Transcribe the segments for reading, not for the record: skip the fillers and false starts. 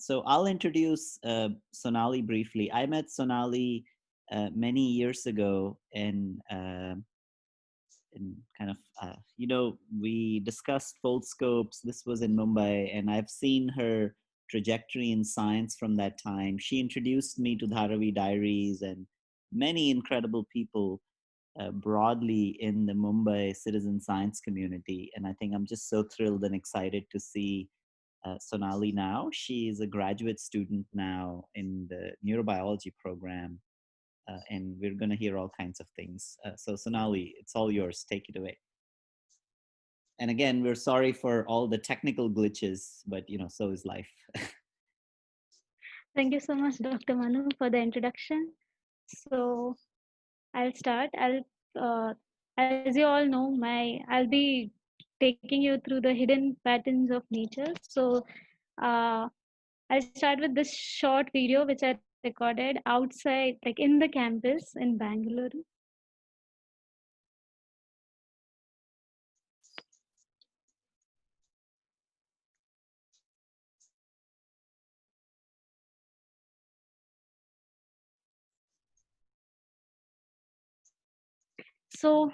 So I'll introduce Sonali briefly. I met Sonali many years ago in kind of, we discussed Foldscopes. This was in Mumbai, and I've seen her trajectory in science from that time. She introduced me to Dharavi Diaries and many incredible people broadly in the Mumbai citizen science community. And I think I'm just so thrilled and excited to see Sonali now. She is a graduate student now in the neurobiology program, and we're going to hear all kinds of things. So, Sonali, it's all yours. Take it away. And again, we're sorry for all the technical glitches, but so is life. Thank you so much, Dr. Manu, for the introduction. So I'll start. As you all know, I'll be taking you through the hidden patterns of nature. So uh, I'll start with this short video which I recorded outside, like in the campus in Bangalore. So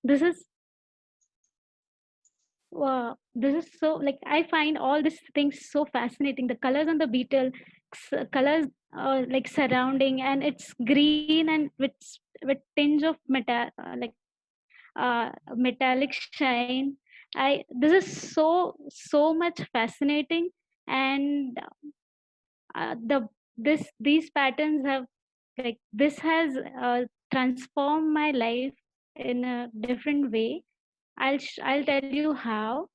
this is this is so like I find all these things so fascinating. The colors on the beetle, colors like surrounding, and it's green and with tinge of metallic shine. This is so much fascinating, and these patterns have like this has transformed my life in a different way. I'll tell you how.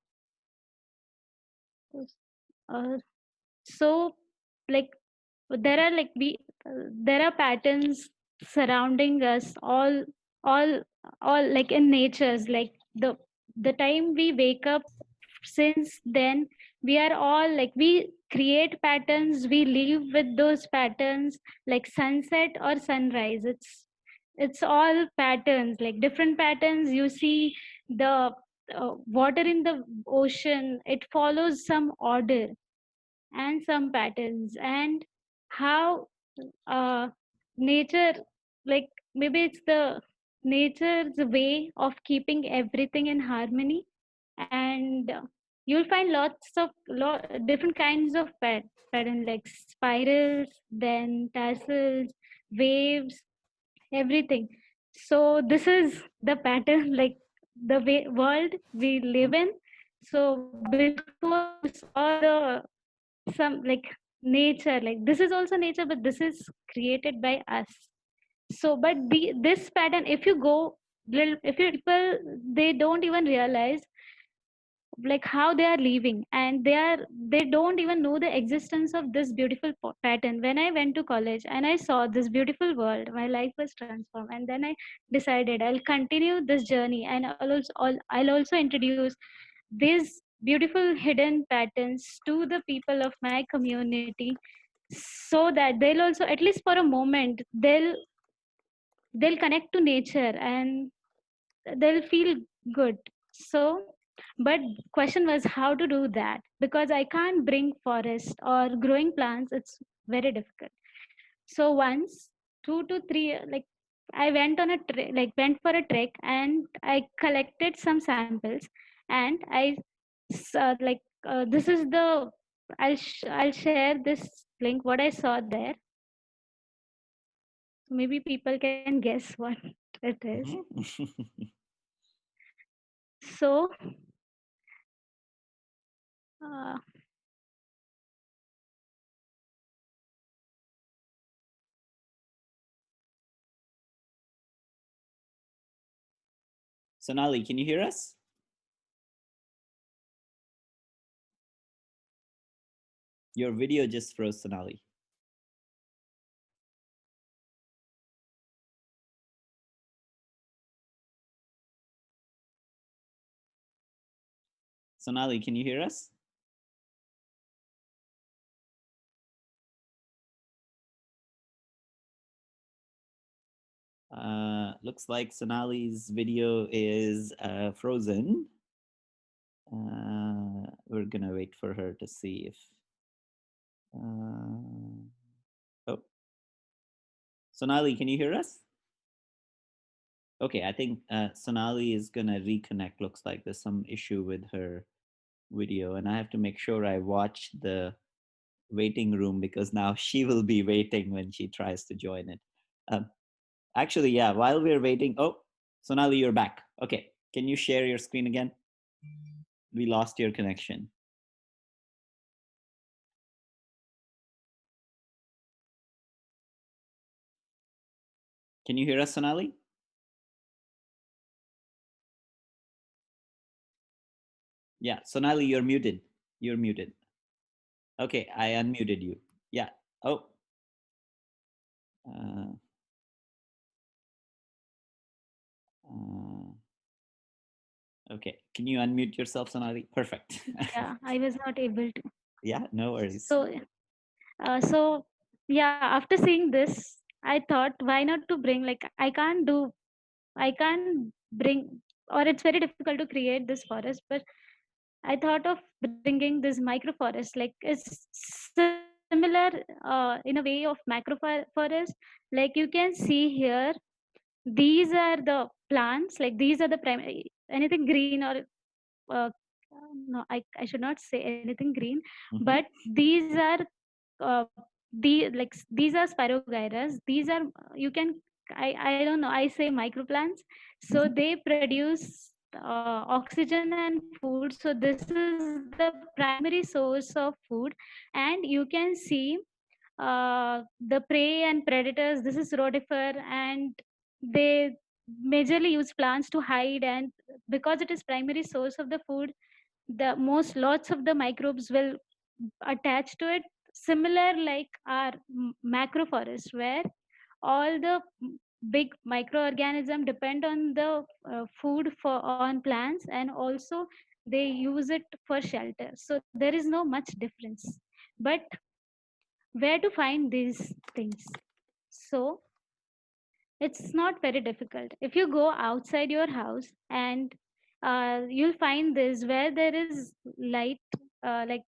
Uh, so like there are like we there are patterns surrounding us all all like in natures, like the time we wake up, since then we are all like we create patterns, we live with those patterns, like sunset or sunrise. It's all patterns, like different patterns. You see the water in the ocean, it follows some order and some patterns, and how uh, nature, like maybe it's the nature's way of keeping everything in harmony. And you'll find different kinds of pattern, like spirals, then tassels, waves, everything. So this is the pattern, like the way world we live in. So before you saw the some like nature, like this is also nature, but this is created by us. So but this pattern, if you go if you people, they don't even realize like how they are living, and they don't even know the existence of this beautiful pattern. When I went to college and I saw this beautiful world, my life was transformed, and then I decided I'll continue this journey, and I'll also introduce these beautiful hidden patterns to the people of my community, so that they'll also, at least for a moment, they'll connect to nature and they'll feel good. So but question was how to do that, because I can't bring forest or growing plants, it's very difficult. So once 2 to 3 like I went on a went for a trek, and I collected some samples, and this is the I'll share this link what I saw there. Maybe people can guess what it is. Mhm. So uh, Sonali, can you hear us? Your video just froze, Sonali. Sonali, can you hear us? Looks like Sonali's video is frozen. We're gonna wait for her to see if Sonali, can you hear us? Okay, I think Sonali is gonna reconnect. Looks like there's some issue with her video, and I have to make sure I watch the waiting room because now she will be waiting when she tries to join it. Um, Actually, yeah, while we're waiting, oh, Sonali, you're back. Okay, can you share your screen again? We lost your connection. Can you hear us, Sonali? Yeah, Sonali, you're muted. You're muted. Okay, I unmuted you. Yeah. Oh. Uh, uh, okay. Can you unmute yourself, Sonali? Perfect. Yeah, I was not able to. Yeah, no worries. So, so yeah, after seeing this, I thought, why not to bring, like, I can't bring, or it's very difficult to create this forest, but I thought of bringing this microforest. Like, it's similar in a way of macroforest. Like, you can see here, these are the plants, like, these are the primary, anything green or uh, no, I should not say anything green, but Mm-hmm. these are these are spirogyras. These are, you can, I don't know, I say microplants. So Mm-hmm. they produce oxygen and food. So this is the primary source of food. And you can see the prey and predators. This is rotifer, and they majorly use plants to hide. And because it is primary source of the food, the most lots of the microbes will attach to it, similar like our macroforest, where all the big microorganism depend on the food for on plants, and also they use it for shelter. So there is no much difference. But where to find these things? So it's not very difficult. If you go outside your house, and you'll find this where there is light, like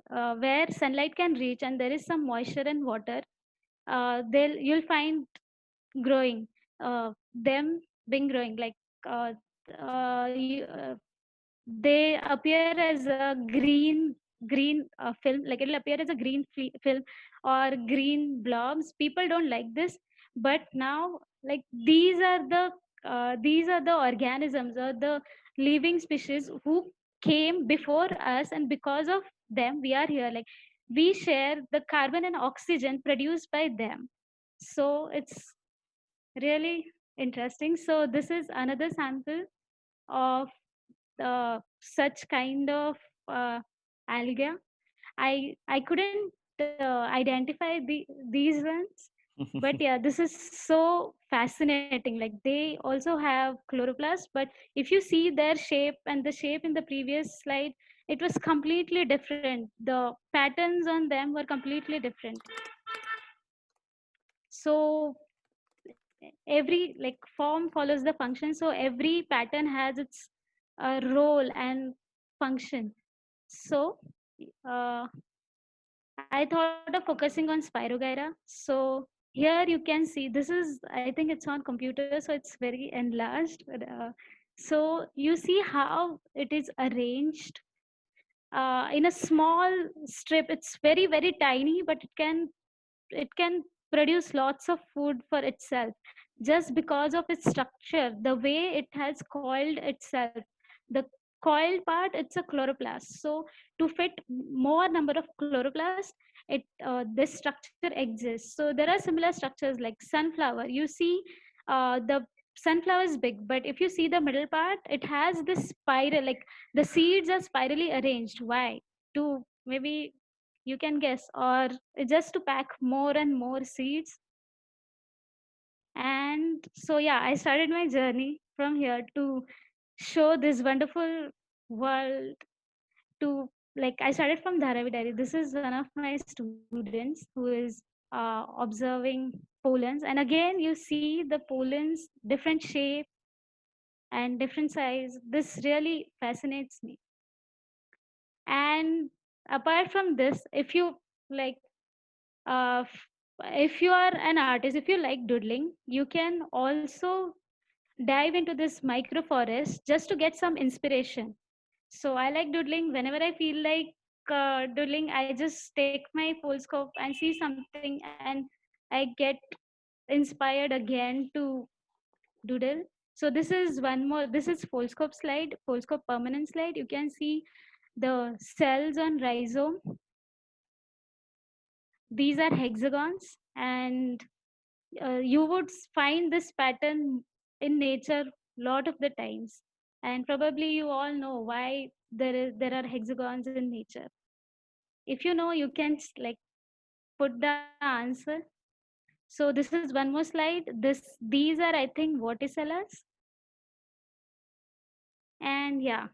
where sunlight can reach, and there is some moisture and water, they'll you'll find growing, them being growing, like uh, you, they appear as a green film, like it'll appear as a green film or green blobs. People don't like this, but now, like, these are the organisms or the living species who came before us, and because of them we are here. Like, we share the carbon and oxygen produced by them. So it's really interesting. So this is another sample of such kind of uh, algae. I couldn't identify these ones, but yeah, this is so fascinating. Like, they also have chloroplast, but if you see their shape and the shape in the previous slide, it was completely different. The patterns on them were completely different. So every, like, form follows the function. So every pattern has its role and function. So uh, I thought of focusing on spirogyra. So here you can see, this is, I think it's on computer, so it's very enlarged. But, so you see how it is arranged in a small strip. It's very, very tiny, but it can produce lots of food for itself, just because of its structure, the way it has coiled itself. The coiled part, it's a chloroplast. So to fit more number of chloroplasts, this structure exists. So there are similar structures like sunflower. You see, the sunflower is big, but if you see the middle part, it has this spiral, like the seeds are spirally arranged. Why? To maybe, you can guess, or just to pack more and more seeds. And so yeah, I started my journey from here to show this wonderful world to, like, I started from Dharavi Diary. This is one of my students who is observing pollens, and again you see the pollens, different shape and different size. This really fascinates me. And apart from this, if you, like, if you are an artist, if you like doodling, you can also dive into this microforest just to get some inspiration. So I like doodling. Whenever I feel like doodling, I just take my Foldscope and see something, and I get inspired again to doodle. So this is one more. This is Foldscope slide, Foldscope permanent slide. You can see the cells on rhizome. These are hexagons, and you would find this pattern in nature lot of the times. And probably you all know why there are hexagons in nature. If you know, you can like put the answer. So this is one more slide. These are, I think, vorticellas. And yeah,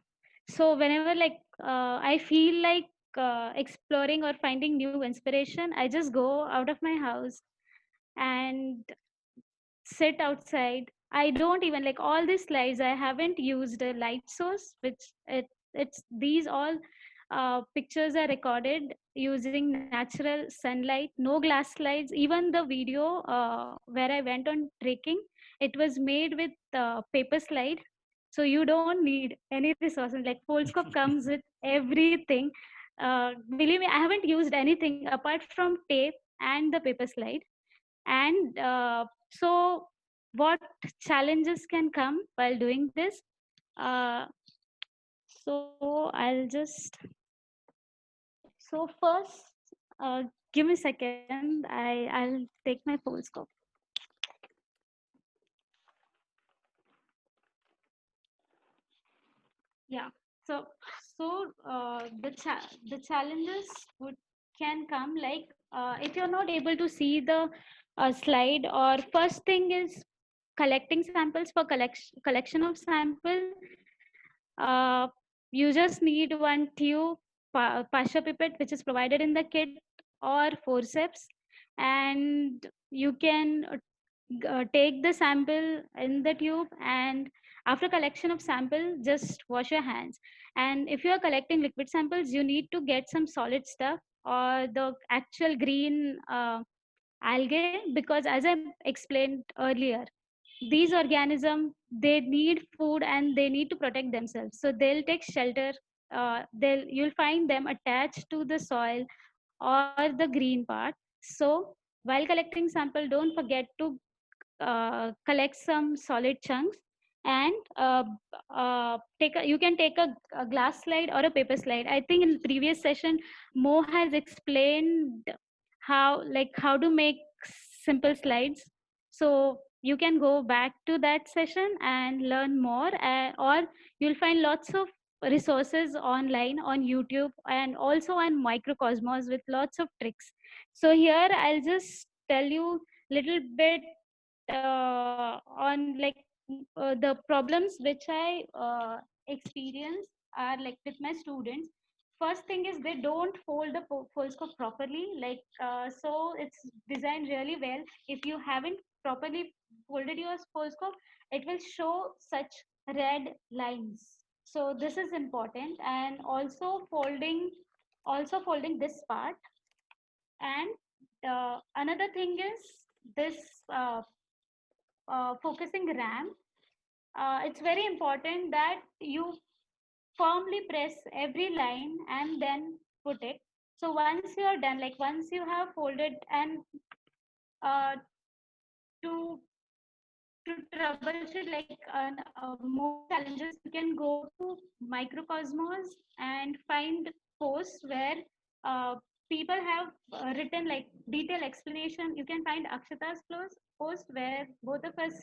so whenever like I feel like exploring or finding new inspiration, I just go out of my house and sit outside. I don't even like all these slides. I haven't used a light source, which it's these all pictures are recorded using natural sunlight, no glass slides. Even the video where I went on trekking, it was made with paper slide. So you don't need any resources. Like Foldscope comes with everything. Believe me, I haven't used anything apart from tape and the paper slide. And so what challenges can come while doing this? So I'll just so first give me a second. I'll take my Foldscope. Yeah. So the challenges would can come like if you're not able to see the slide, or first thing is collecting samples. For collection of sample, uh, you just need one tube, pasha pipette, which is provided in the kit, or forceps, and you can take the sample in the tube. And after collection of sample, just wash your hands. And if you are collecting liquid samples, you need to get some solid stuff or the actual green algae, because as I explained earlier, these organisms, they need food and they need to protect themselves, so they'll take shelter. They'll You'll find them attached to the soil or the green part. So while collecting sample, don't forget to collect some solid chunks. And you can take a glass slide or a paper slide. I think in previous session Mo has explained how to make simple slides. So you can go back to that session and learn more, or you'll find lots of resources online on YouTube and also on Microcosmos with lots of tricks. So here I'll just tell you little bit on like the problems which I experience are like with my students. First thing is they don't fold the Foldscope properly. Like so, it's designed really well. If you haven't properly folded your Foldscope, it will show such red lines. So this is important, and also folding this part. And another thing is this uh, focusing RAM. It's very important that you firmly press every line and then put it. So once you are done, like once you have folded, and uh, to troubleshoot like more challenges, you can go to Microcosmos and find posts where people have written like detailed explanation. You can find Akshata's post where both of us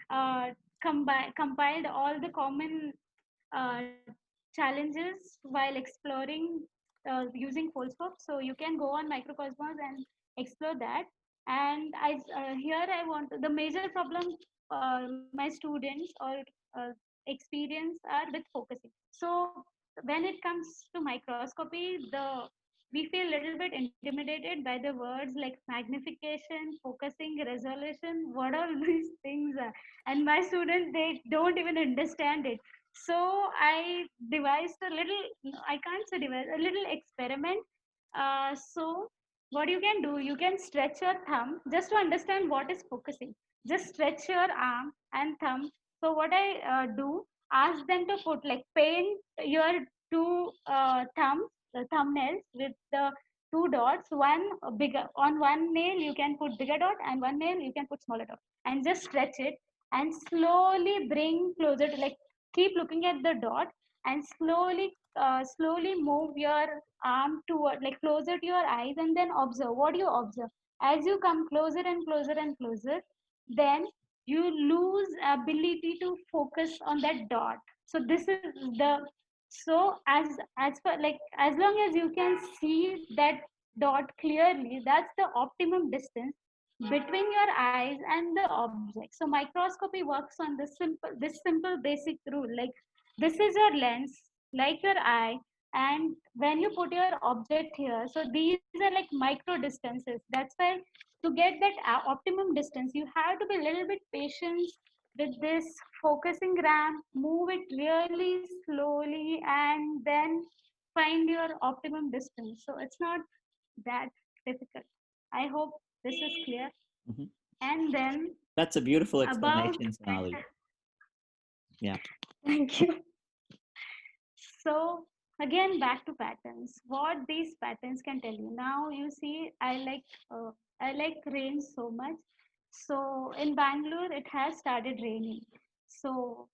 uh, compiled all the common uh, challenges while exploring using Foldscope. So you can go on Microcosmos and explore that. And here I want the major problem my students or uh, experience are with focusing. So when it comes to microscopy, the we feel a little bit intimidated by the words like magnification, focusing, resolution, what all these things are. And my students, they don't even understand it. So I devised a little, I can't say device, a little experiment. So what you can do, you can stretch your thumb just to understand what is focusing. Just stretch your arm and thumb. So what I do, ask them to put like paint your two thumbnails with the two dots. One bigger on one nail you can put bigger dot, and one nail you can put smaller dot, and just stretch it and slowly bring closer to, like, keep looking at the dot, and slowly move your arm toward, like, closer to your eyes, and then observe what you observe. As you come closer and closer and closer, then you lose ability to focus on that dot. So this is the, so as for, like, as long as you can see that dot clearly, that's the optimum distance between your eyes and the object. So microscopy works on this simple basic rule, like, this is your lens, like your eye, and when you put your object here, so these are like micro distances. That's why to get that optimum distance, you have to be a little bit patient with this focusing ramp, move it really slowly, and then find your optimum distance. So it's not that difficult. I hope this is clear. Mhm. And then That's a beautiful about explanation, Sonali. Yeah. thank you. So again, back to patterns. What these patterns can tell you. Now you see, I like rain so much. So in Bangalore, it has started raining. So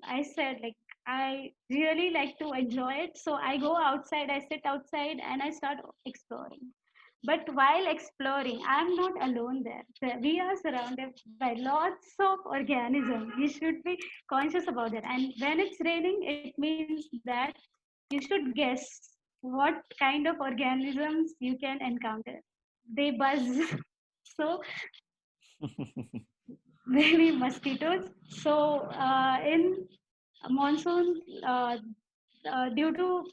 I said, like, I really like to enjoy it. So I go outside, I sit outside, and I start exploring. But while exploring, I'm not alone there. We are surrounded by lots of organisms. You should be conscious about that. And when it's raining, it means that you should guess what kind of organisms you can encounter. They buzz. So maybe mosquitoes. So in monsoon, due to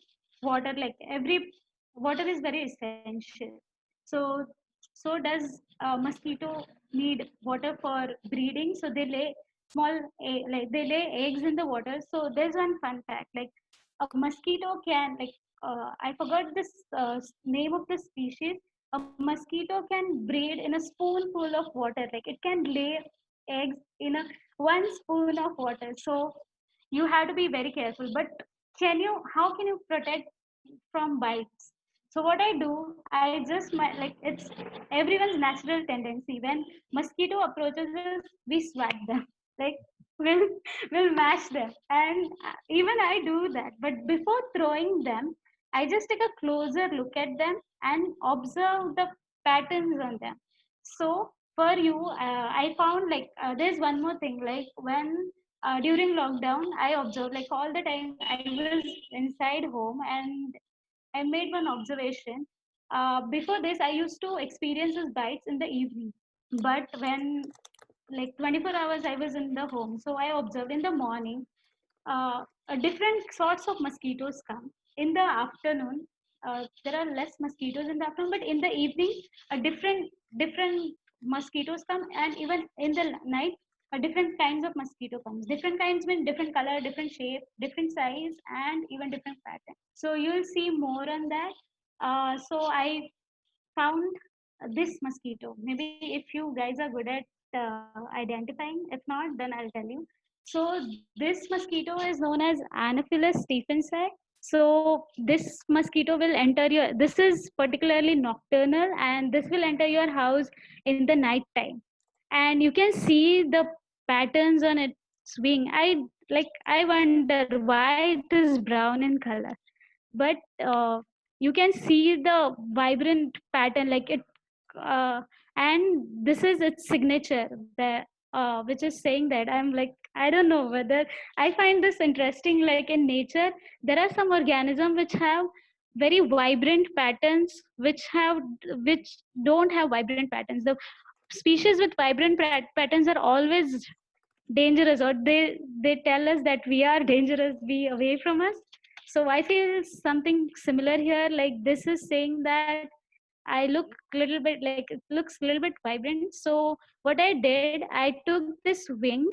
water, like, every water is very essential. So so does mosquito need water for breeding. So they lay like, they lay eggs in the water. So there's one fun fact, like, a mosquito can, like, I forgot this name of the species. A mosquito can breed in a spoonful of water. Like, it can lay eggs in a one spoon of water. So you have to be very careful. But how can you protect from bites? So what I do, I just like, it's everyone's natural tendency. When mosquito approaches us, we swat them. Like, we'll we'll mash them, and even I do that. But before throwing them, I just take a closer look at them and observe the patterns on them. So for you, I found, like, there's one more thing. Like, when during lockdown, I observed, like, all the time I was inside home, and I made one observation. Before this, I used to experience these bites in the evening. But when, like, 24 hours I was in the home, so I observed in the morning, different sorts of mosquitoes come. In the afternoon, there are less mosquitoes in the afternoon, but in the evening, different mosquitoes come, and even in the night, different kinds of mosquito comes. Different kinds mean different color, different shape, different size, and even different pattern. So you'll see more on that. So I found this mosquito. Maybe if you guys are good at identifying, if not, then I'll tell you. So this mosquito is known as Anopheles stephensi. So this mosquito will enter your. This is particularly nocturnal, and this will enter your house in the night time, and you can see the patterns on its wing. I wonder why it is brown in color, but you can see the vibrant pattern, like it, uh, and this is its signature, that which is saying that, I'm like, I don't know whether I find this interesting. Like, in nature, there are some organisms which have very vibrant patterns, which don't have vibrant patterns. The species with vibrant patterns are always dangerous, or they tell us that we are dangerous, be away from us. So I feel something similar here. Like, this is saying that I look a little bit, like, it looks a little bit vibrant. So what I did, I took this wing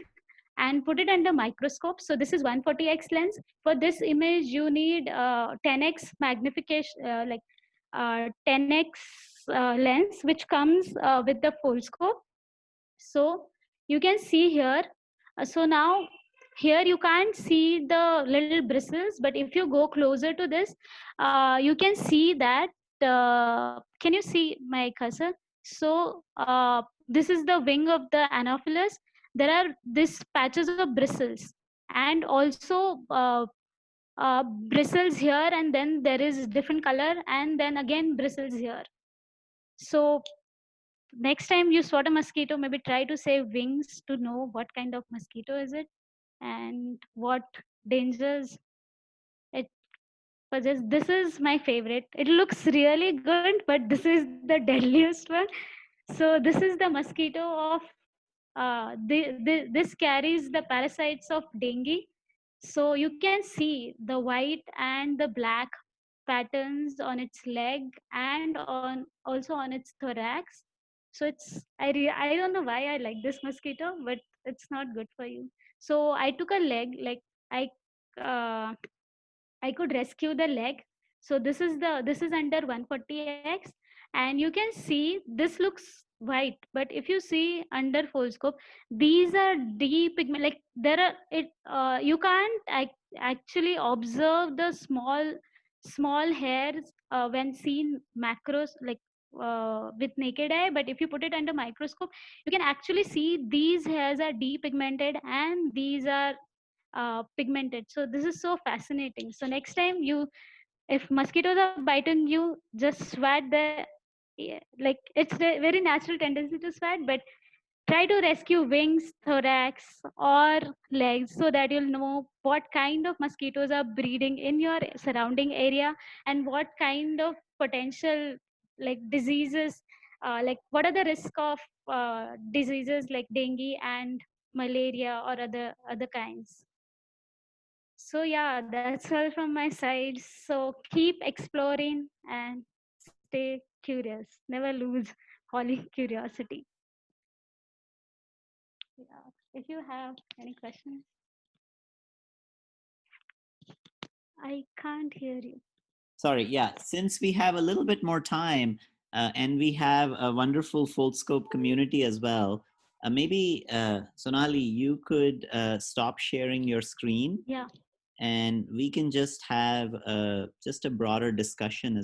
and put it under microscope. So this is 140x lens. For this image, you need 10x magnification, like 10x lens, which comes with the Foldscope. So you can see here. So now here you can't see the little bristles, but if you go closer to this, you can see that. Can you see my cursor? So this is the wing of the Anopheles. There are these patches of bristles, and also bristles here, and then there is different color, and then again bristles here. So next time you spot a mosquito, maybe try to save wings to know what kind of mosquito is it and what dangers it possesses. This is my favorite. It looks really good, but this is the deadliest one. So this is the mosquito of this carries the parasites of dengue. So you can see the white and the black patterns on its leg and on also on its thorax. So I don't know why I like this mosquito, but it's not good for you. So I took a leg, like I uh, I could rescue the leg. So this is under 140x, and you can see this looks white, but if you see under Foldscope, these are deep pigment. Like there are it you can't actually observe the small hairs when seen macros, like with naked eye, but if you put it under microscope, you can actually see these hairs are depigmented and these are pigmented. So this is so fascinating. So next time you, if mosquitoes are biting you, just swat the, yeah, like it's a very natural tendency to swat, but try to rescue wings, thorax, or legs so that you'll know what kind of mosquitoes are breeding in your surrounding area and what kind of potential like diseases, like what are the risk of diseases like dengue and malaria or other kinds. So yeah, that's all from my side. So keep exploring and stay curious. Never lose holy curiosity. Yeah. If you have any questions, I can't hear you. Sorry, yeah. Since we have a little bit more time, and we have a wonderful Foldscope community as well, maybe Sonali, you could stop sharing your screen, Yeah. and we can just have just a broader discussion as